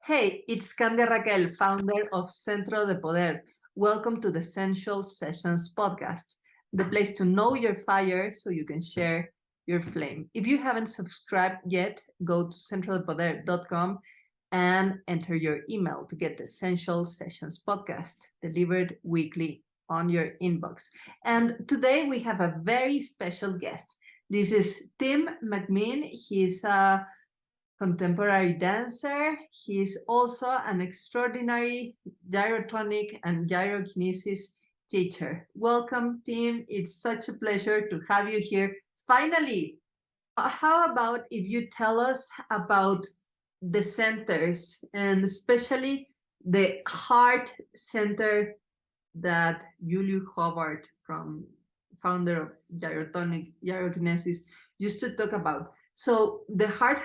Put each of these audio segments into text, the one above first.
Hey, it's Candia Raquel, founder of Centro de Poder. Welcome to the Sensual Sessions podcast, the place to know your fire so you can share your flame. If you haven't subscribed yet, go to centraldepoder.com and enter your email to get the Sensual Sessions podcast delivered weekly on your inbox. And today we have a very special guest. This is Tim McMinn. He's a contemporary dancer. He's also an extraordinary gyrotonic and gyrokinesis teacher. Welcome, Tim. It's such a pleasure to have you here. Finally, how about if you tell us about the centers and especially the heart center that Julius Hobart, from founder of Gyrotonic Gyrokinesis, used to talk about. So the heart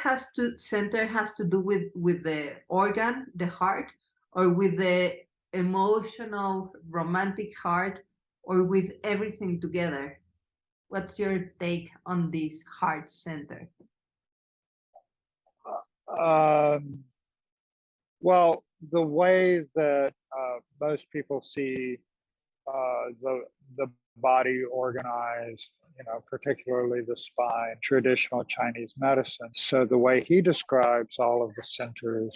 center has to do with the organ, the heart, or with the emotional, romantic heart, or with everything together. What's your take on this heart center? Well, the way that most people see the body organized, particularly the spine, traditional Chinese medicine. So the way he describes all of the centers,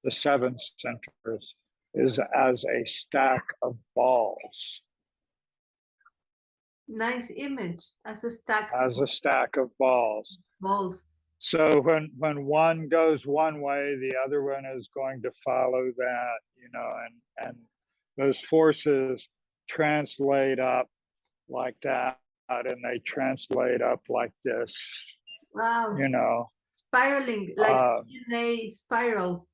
the 7 centers, is as a stack of balls. Nice image, as a stack. As a stack of balls. Balls. So when one goes one way, the other one is going to follow that, and those forces translate up like that, and they translate up like this. Wow. Spiraling, like DNA spiral.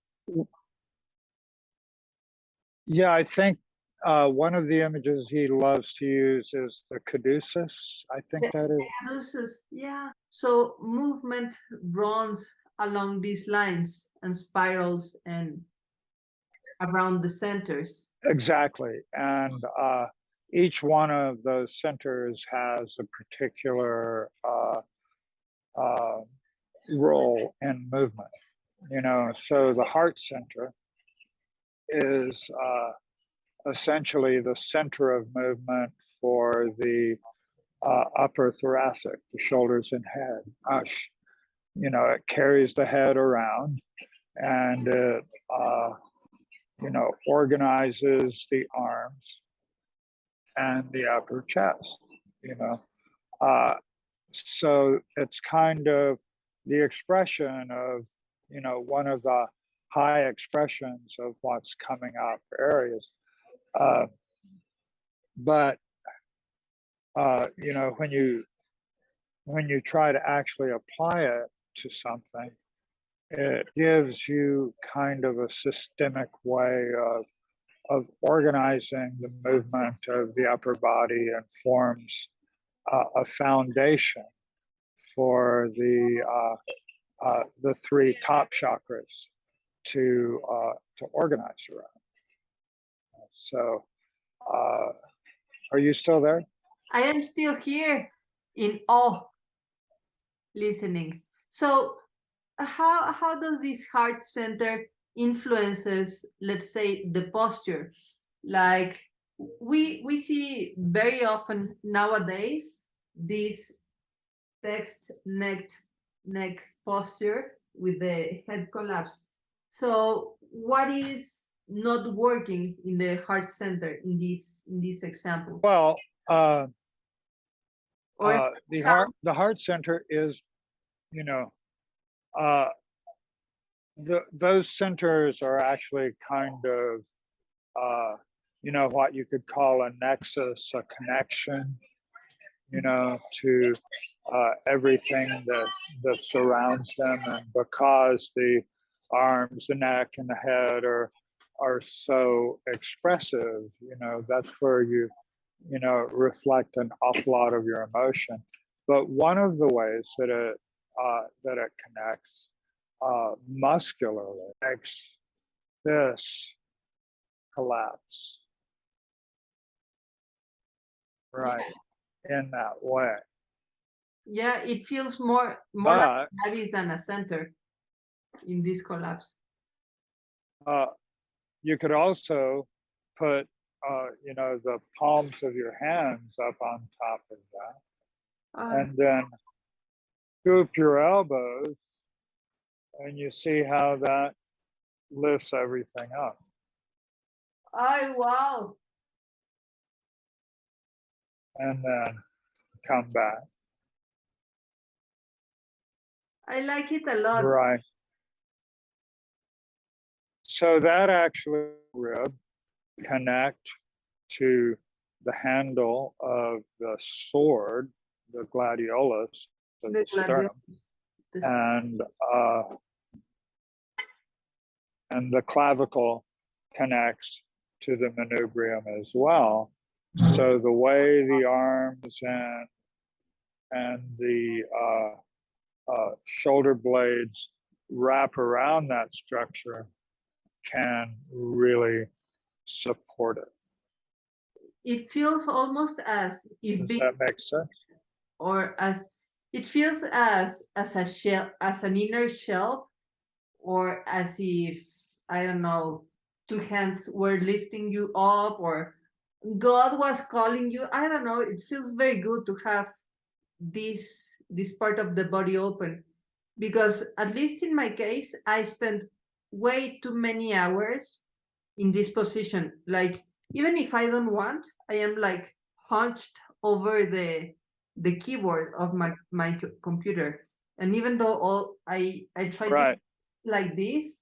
Yeah, I think one of the images he loves to use is the caduceus. I think that is. Caduceus, yeah. So movement runs along these lines and spirals and around the centers. Exactly. And each one of those centers has a particular role in movement. So the heart center is essentially the center of movement for the upper thoracic, the shoulders and head. It carries the head around, and it organizes the arms and the upper chest. So it's kind of the expression of, one of the high expressions of what's coming up areas. But when you try to actually apply it to something, it gives you kind of a systemic way of organizing the movement of the upper body and forms a foundation for the 3 top chakras to organize around. So, are you still there? I am still here in awe, listening. So, how does this heart center influences, let's say, the posture? Like we see very often nowadays this text neck posture with the head collapse. So what is not working in the heart center in this example? Well, the heart center is, those centers are actually kind of what you could call a nexus, a connection, to everything that surrounds them. And because the arms, the neck, and the head are so expressive, that's where you reflect an awful lot of your emotion. But one of the ways that it connects muscularly makes this collapse, right? Yeah. In that way. Yeah, it feels more like a pelvis than a center in this collapse. you could also put, you know, the palms of your hands up on top of that, and then scoop your elbows, and you see how that lifts everything up. Oh, wow. And then come back. I like it a lot. Right. So that actually rib connect to the handle of the sword, the gladiolus, of the sternum, and the clavicle connects to the manubrium as well. So the way the arms and the shoulder blades wrap around that structure can really support it. It feels almost as if Does that make sense? Or as it feels as a shell, as an inner shell, or as if, I don't know, two hands were lifting you up, or God was calling you. I don't know. It feels very good to have this part of the body open, because at least in my case, I spent way too many hours in this position. Like, even if I don't want, I am like hunched over the keyboard of my computer. And even though I try to like this,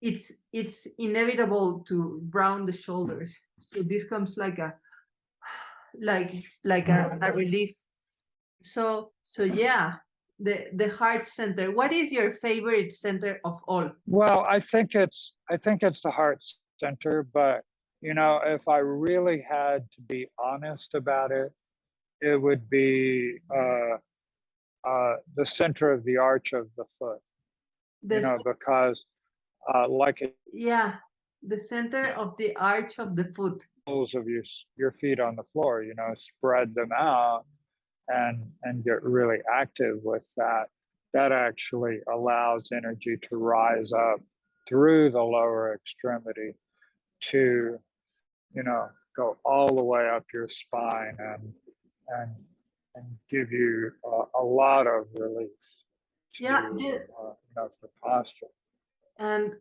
it's inevitable to round the shoulders. So this comes like a a relief. So yeah, the heart center. What is your favorite center of all? Well, I think it's the heart center, but you know, if I really had to be honest about it, it would be the center of the arch of the foot. You know, because like it, yeah, the center of the arch of the foot. Soles of your feet on the floor. You know, spread them out and get really active with that. That actually allows energy to rise up through the lower extremity to, you know, go all the way up your spine and and give you a lot of relief to, you know, for posture. And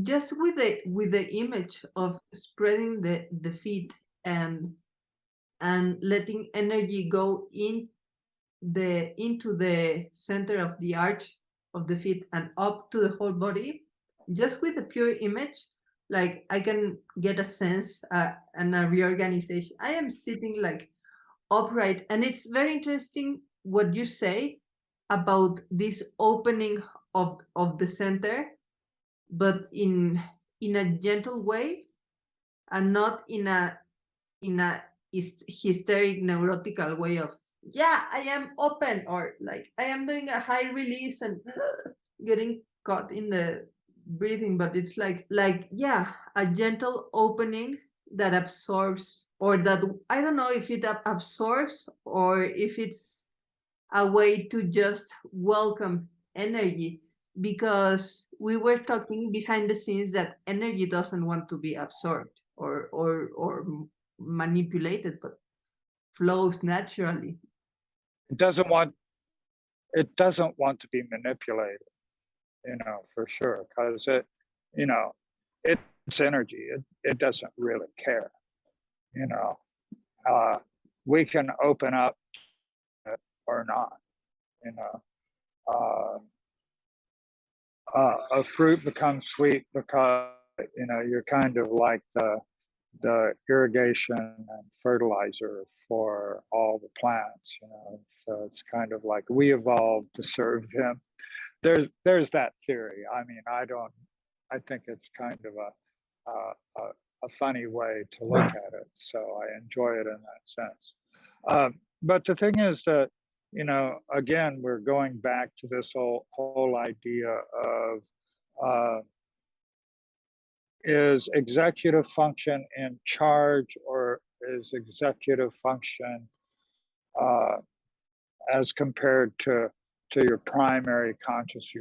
just with the image of spreading the feet and letting energy go into the center of the arch of the feet and up to the whole body, just with the pure image, like I can get a sense and a reorganization. I am sitting like upright, and it's very interesting what you say about this opening of the center, but in a gentle way, and not in a hysteric neurotical way of, yeah, I am open, or like I am doing a high release and getting caught in the breathing. But it's like yeah, a gentle opening that absorbs, or that, I don't know if it absorbs or if it's a way to just welcome energy, because we were talking behind the scenes that energy doesn't want to be absorbed or manipulated, but flows naturally. It doesn't want to be manipulated, you know, for sure, because it, you know, it's energy. It doesn't really care, you know. We can open up or not, you know. A fruit becomes sweet because, you know, you're kind of like the irrigation and fertilizer for all the plants, you know. So it's kind of like we evolved to serve them. There's that theory. I mean, I think it's kind of a funny way to look at it. So I enjoy it in that sense. But the thing is that, you know, again, we're going back to this whole idea of is executive function in charge, or is executive function as compared to your primary conscious,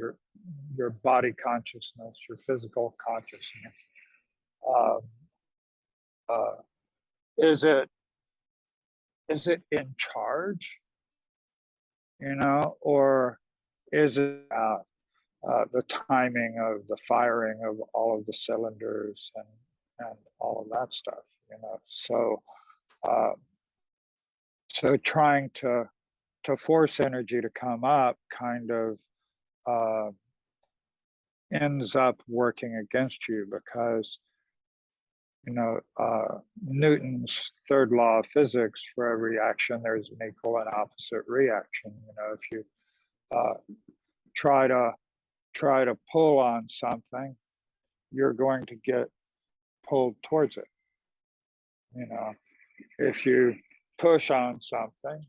your body consciousness, your physical consciousness. Um, is it in charge, or is it the timing of the firing of all of the cylinders and all of that stuff, So, so trying to force energy to come up kind of ends up working against you, because Newton's third law of physics: for every action there's an equal and opposite reaction. If you try to pull on something, you're going to get pulled towards it. If you push on something,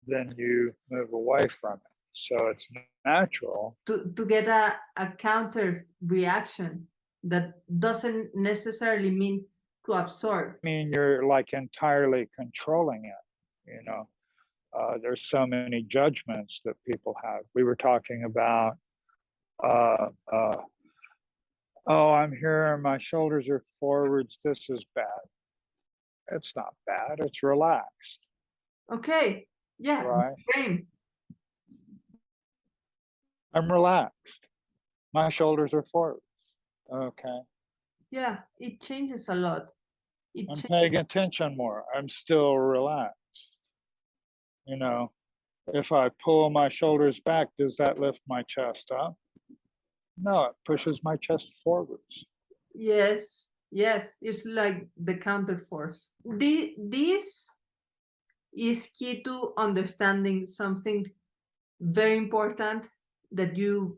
then you move away from it. So it's natural to get a counter reaction that doesn't necessarily mean to absorb. I mean, you're like entirely controlling it. There's so many judgments that people have. We were talking about, oh, I'm here, my shoulders are forwards, this is bad. It's not bad, it's relaxed. Okay, yeah, right. Same. I'm relaxed. My shoulders are forwards. Okay. Yeah, it changes a lot. I'm paying attention more. I'm still relaxed. If I pull my shoulders back, does that lift my chest up? No, it pushes my chest forwards. Yes, it's like the counter force. This is key to understanding something very important that you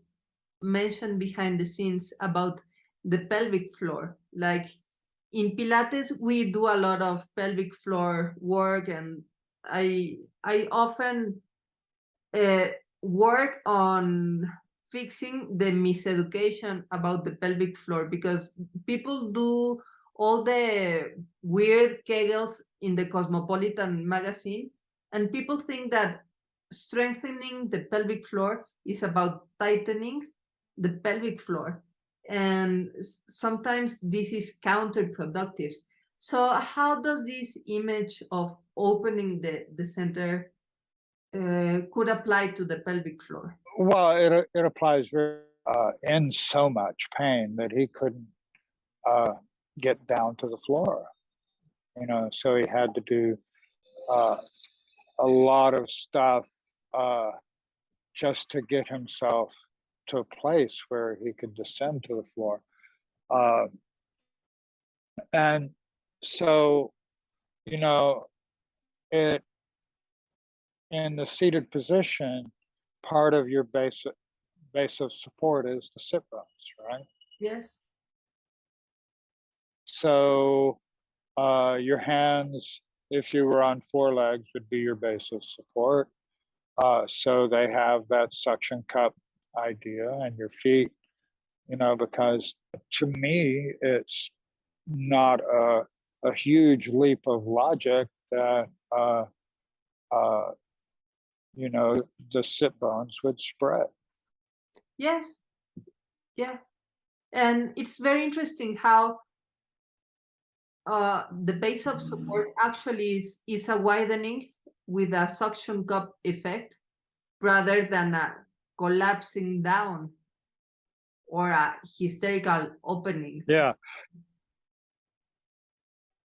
mentioned behind the scenes about the pelvic floor. Like in Pilates, we do a lot of pelvic floor work, and I often work on fixing the miseducation about the pelvic floor, because people do all the weird kegels in the Cosmopolitan magazine, and people think that strengthening the pelvic floor is about tightening the pelvic floor, and sometimes this is counterproductive. So how does this image of opening the center could apply to the pelvic floor? Well, it applies very in so much pain that he couldn't get down to the floor. So he had to do a lot of stuff just to get himself to a place where he could descend to the floor. And so, it in the seated position, part of your base of support is the sit bones, right? Yes. So your hands, if you were on four legs, would be your base of support. So they have that suction cup idea, and your feet, because to me, it's not a huge leap of logic that, the sit bones would spread. Yes. Yeah. And it's very interesting how the base of support actually is a widening with a suction cup effect rather than a collapsing down or a hysterical opening. Yeah.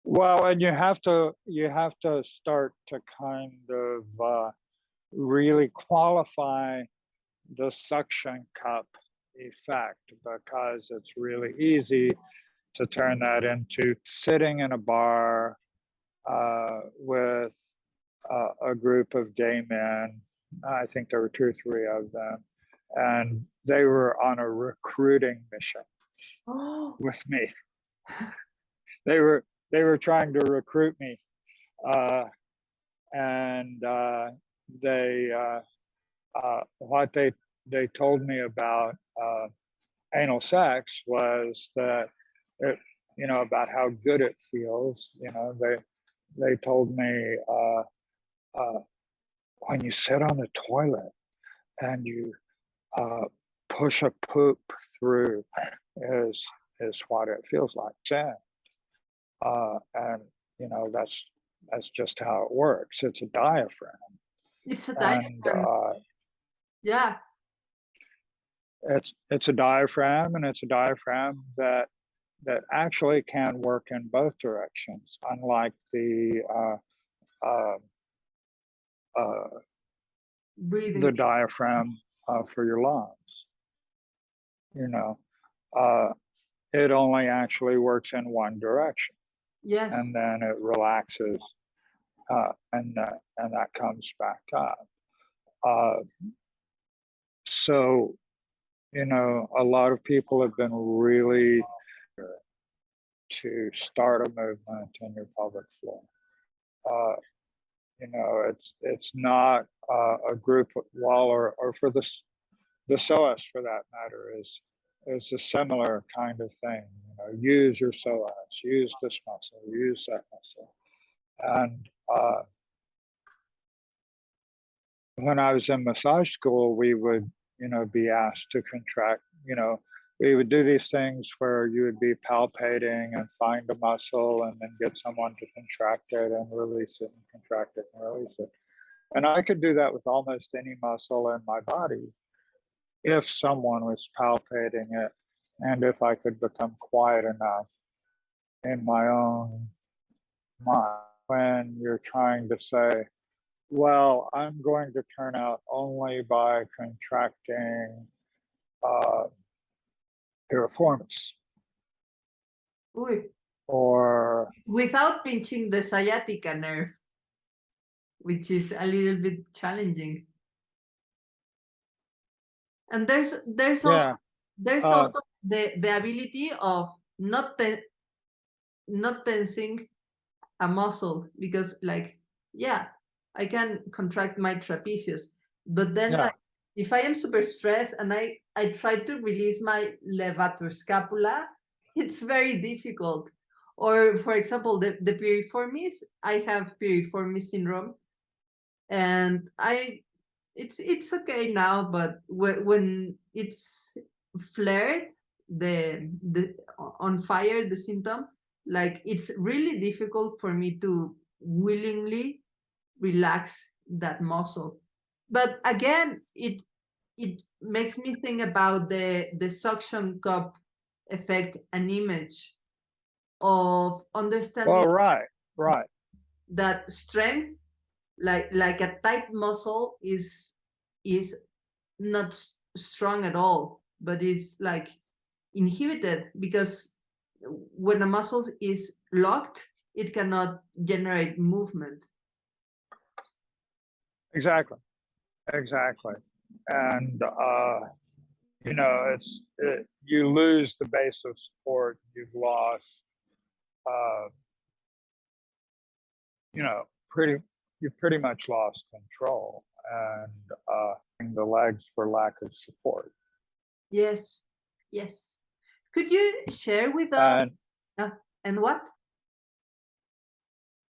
Well, and you have to start to kind of really qualify the suction cup effect, because it's really easy to turn that into sitting in a bar with a group of gay men. I think there were 2 or 3 of them, and they were on a recruiting mission with me. They were trying to recruit me, and what they told me about anal sex was that about how good it feels. They told me when you sit on the toilet and you push a poop through is what it feels like. And that's just how it works. It's a diaphragm. It's a And diaphragm. Yeah. It's a diaphragm, and it's a diaphragm that actually can work in both directions, unlike the Breathing. diaphragm for your lungs. It only actually works in one direction. Yes. And then it relaxes, and that comes back up. So, a lot of people have been really to start a movement in your pelvic floor. It's not a group wall, or for the psoas for that matter is a similar kind of thing. Use your psoas, use this muscle, use that muscle. And when I was in massage school, we would, be asked to contract. We would do these things where you would be palpating and find a muscle and then get someone to contract it and release it and contract it and release it. And I could do that with almost any muscle in my body if someone was palpating it, and if I could become quiet enough in my own mind. When you're trying to say, well, I'm going to turn out only by contracting piriformis, or without pinching the sciatica nerve, which is a little bit challenging. And there's also the ability of not tensing a muscle, because I can contract my trapezius, but then if I am super stressed and I try to release my levator scapula, it's very difficult. Or for example, the piriformis, I have piriformis syndrome, and it's okay now, but when it's flared, the on fire, the symptom, it's really difficult for me to willingly relax that muscle. But again, it makes me think about the suction cup effect and image of understanding. Oh, right. That strength, like a tight muscle, is not strong at all, but is inhibited, because when a muscle is locked, it cannot generate movement. Exactly. And you lose the base of support. You've lost you've pretty much lost control, and the legs for lack of support. Yes. Could you share with us? And what?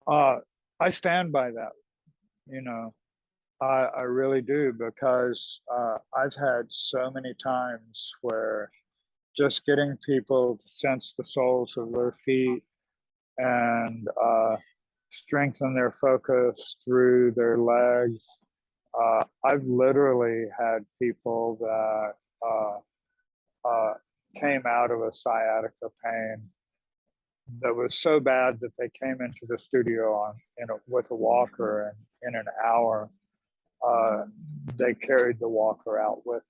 I stand by that. I really do, because I've had so many times where just getting people to sense the soles of their feet and strengthen their focus through their legs. I've literally had people that came out of a sciatica pain that was so bad that they came into the studio with a walker, and in an hour they carried the walker out with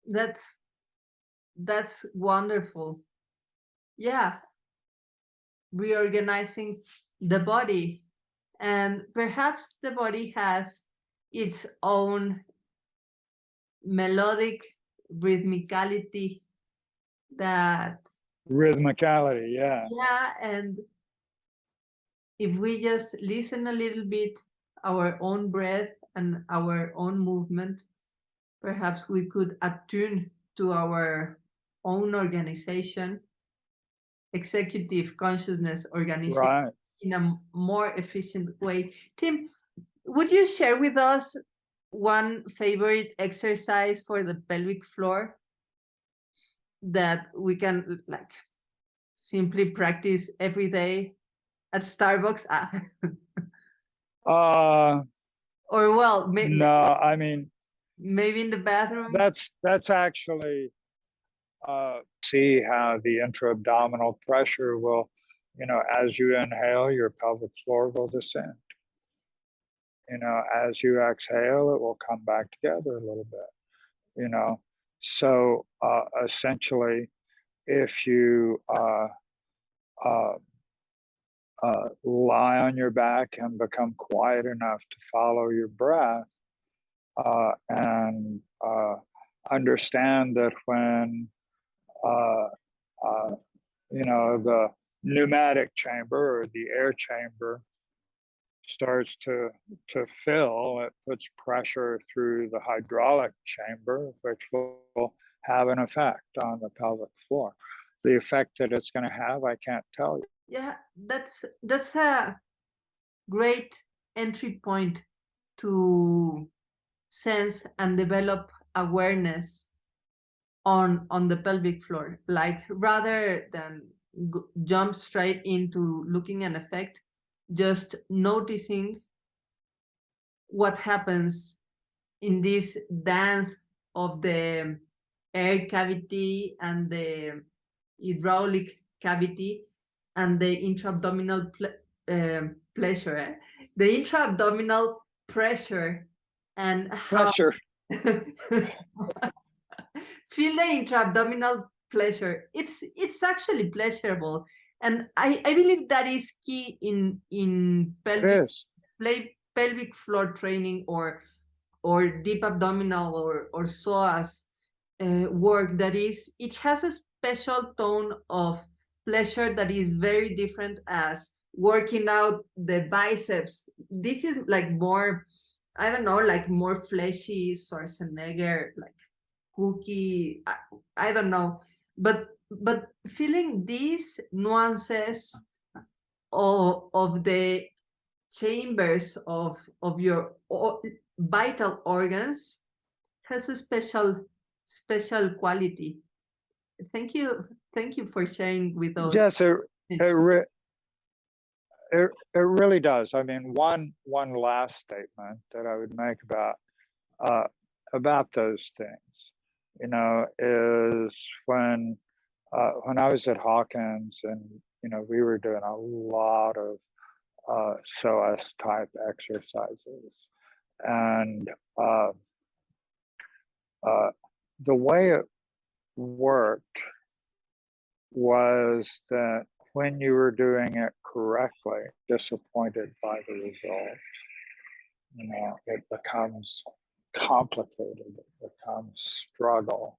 them. That's wonderful. Yeah, reorganizing the body, and perhaps the body has its own melodic rhythmicality. And if we just listen a little bit our own breath and our own movement, perhaps we could attune to our own organization, executive consciousness organization, in a more efficient way. Tim, would you share with us one favorite exercise for the pelvic floor that we can like simply practice every day at Starbucks? Or well, No, I mean, maybe in the bathroom. that's actually see how the intra-abdominal pressure will, as you inhale, your pelvic floor will descend. As you exhale, it will come back together a little bit. So essentially, if you lie on your back and become quiet enough to follow your breath, and understand that when the pneumatic chamber or the air chamber starts to fill, it puts pressure through the hydraulic chamber, which will have an effect on the pelvic floor. The effect that it's going to have, I can't tell you. Yeah, that's a great entry point to sense and develop awareness on the pelvic floor. Like rather than jump straight into looking an effect, just noticing what happens in this dance of the air cavity and the hydraulic cavity and the intra-abdominal pleasure, the intra-abdominal pressure and how Pressure. feel the intra-abdominal pleasure. It's actually pleasurable, and I believe that is key in pelvic floor training or deep abdominal or psoas work. That is, it has a special tone of pleasure that is very different as working out the biceps. This is like more, I don't know, like more fleshy Schwarzenegger, like cookie. I don't know, but feeling these nuances of the chambers of your vital organs has a special quality. Thank you for sharing with us. Yes, it really does. I mean, one last statement that I would make about those things, is when I was at Hawkins and we were doing a lot of psoas type exercises, and the way it worked was that when you were doing it correctly, disappointed by the result, it becomes complicated, it becomes struggle,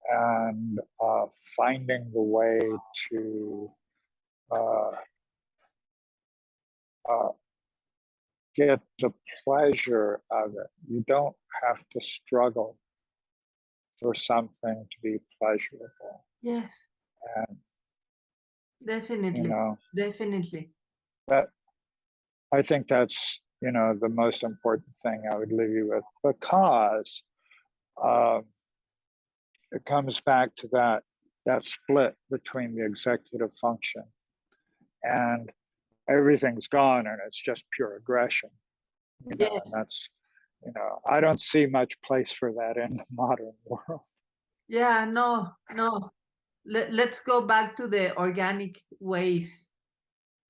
and finding the way to get the pleasure of it. You don't have to struggle for something to be pleasurable. Yes. And definitely. Definitely. That, I think that's the most important thing I would leave you with, because it comes back to that split between the executive function and everything's gone and it's just pure aggression. Yes. And that's, I don't see much place for that in the modern world. Yeah, no. Let's go back to the organic ways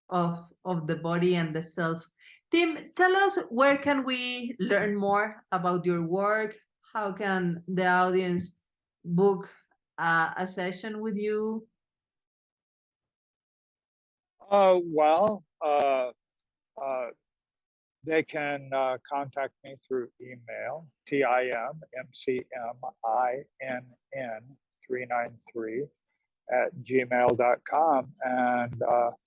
of the body and the self. Tim, tell us, where can we learn more about your work? How can the audience book a session with you? Well, they can contact me through email, timminn393@gmail.com. And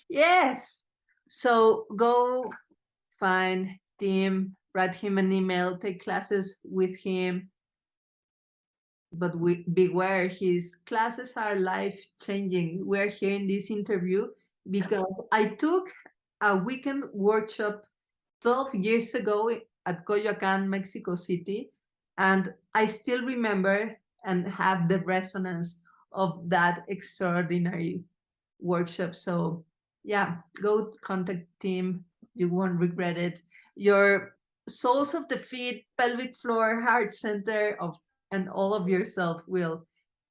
yes, so go find Tim, write him an email, take classes with him. But beware, his classes are life-changing. We're here in this interview because I took a weekend workshop 12 years ago at Coyoacan, Mexico City. And I still remember and have the resonance of that extraordinary workshop. So yeah, go contact Tim. You won't regret it. Your soles of the feet, pelvic floor, heart center of and all of yourself will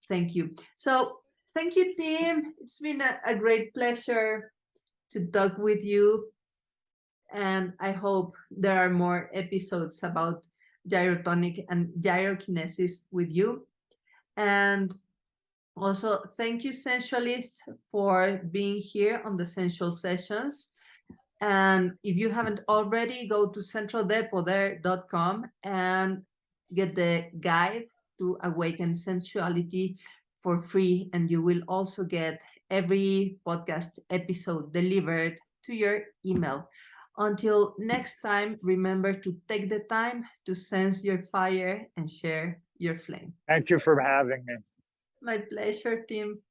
thank you. So thank you, Tim. It's been a great pleasure to talk with you. And I hope there are more episodes about gyrotonic and gyrokinesis with you. And also, thank you, Sensualist, for being here on the Sensual Sessions. And if you haven't already, go to centrodepoder.com and get the guide to awaken sensuality for free. And you will also get every podcast episode delivered to your email. Until next time, remember to take the time to sense your fire and share your flame. Thank you for having me. My pleasure, Tim.